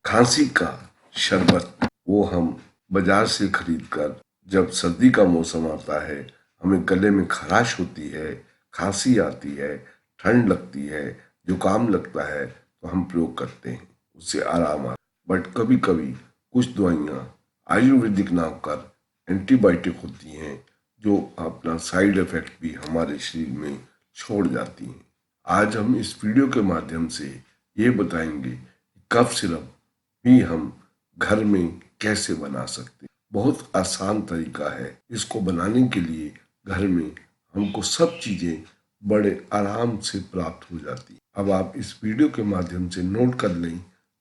खांसी का शरबत वो हम बाजार से खरीद कर, जब सर्दी का मौसम आता है, हमें गले में खराश होती है, खांसी आती है, ठंड लगती है, जुकाम लगता है, तो हम प्रयोग करते हैं, उससे आराम आता है। बट कभी कभी कुछ दवाइयाँ आयुर्वेदिक ना होकर एंटीबायोटिक होती हैं, जो अपना साइड इफेक्ट भी हमारे शरीर में छोड़ जाती हैं। आज हम इस वीडियो के माध्यम से ये बताएंगे कि कफ सिरप भी हम घर में कैसे बना सकते हैं। बहुत आसान तरीका है। इसको बनाने के लिए घर में हमको सब चीजें बड़े आराम से प्राप्त हो जाती हैं। अब आप इस वीडियो के माध्यम से नोट कर लें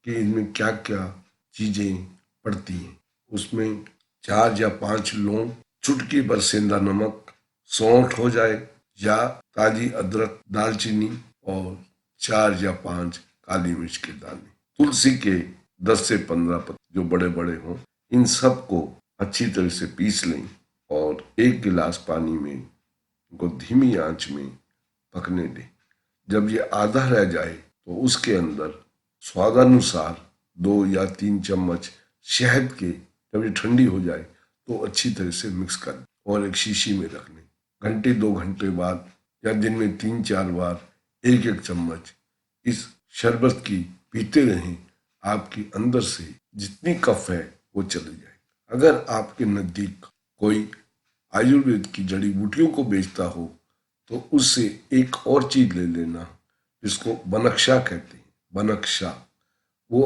कि इनमें क्या क्या चीजें पड़ती हैं। उसमें 4 या 5 लौंग, चुटकी भर सेंधा नमक, सौंठ हो जाए या ताजी अदरक, दालचीनी और 4 या 5 काली मिर्च के दाने, तुलसी के 10 से 15 पत्ते जो बड़े बड़े हों, इन सब को अच्छी तरह से पीस लें और 1 गिलास पानी में इनको धीमी आंच में पकने दें। जब ये आधा रह जाए तो उसके अंदर स्वादानुसार 2 या 3 चम्मच शहद के, जब ये ठंडी हो जाए तो अच्छी तरह से मिक्स कर दें और एक शीशी में रख लें। घंटे 2 घंटे बाद या दिन में 3-4 बार 1-1 चम्मच इस शरबत की पीते रहें। आपकी अंदर से जितनी कफ है वो चली जाए। अगर आपके नजदीक कोई आयुर्वेद की जड़ी बूटियों को बेचता हो तो उससे एक और चीज ले लेना, जिसको बनक्शा कहते हैं। बनक्शा वो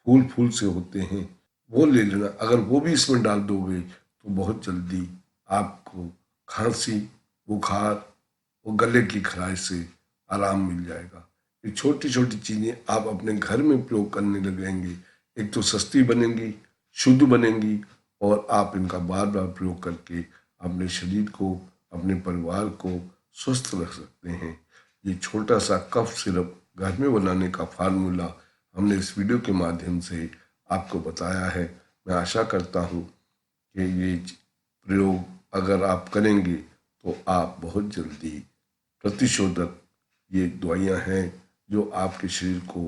फूल फूल से होते हैं, वो ले लेना। अगर वो भी इसमें डाल दोगे तो बहुत जल्दी आपको खांसी, बुखार और गले की खराश से आराम मिल जाएगा। ये छोटी छोटी चीजें आप अपने घर में प्रयोग करने लगेंगे, एक तो सस्ती बनेंगी, शुद्ध बनेंगी और आप इनका बार बार प्रयोग करके अपने शरीर को, अपने परिवार को स्वस्थ रख सकते हैं। ये छोटा सा कफ सिरप घर में बनाने का फार्मूला हमने इस वीडियो के माध्यम से आपको बताया है। मैं आशा करता हूँ कि ये प्रयोग अगर आप करेंगे तो आप बहुत जल्दी प्रतिशोधक, ये दवाइयाँ हैं जो आपके शरीर को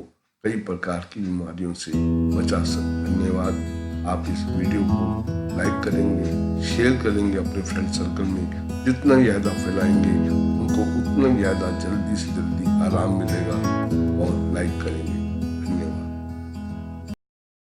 कई प्रकार की बीमारियों से बचा सकते। धन्यवाद। आप इस वीडियो को लाइक करेंगे, शेयर करेंगे अपने फ्रेंड सर्कल में। जितना ज़्यादा फैलाएंगे उनको उतना ज़्यादा जल्दी से जल्दी आराम मिलेगा। और लाइक करेंगे।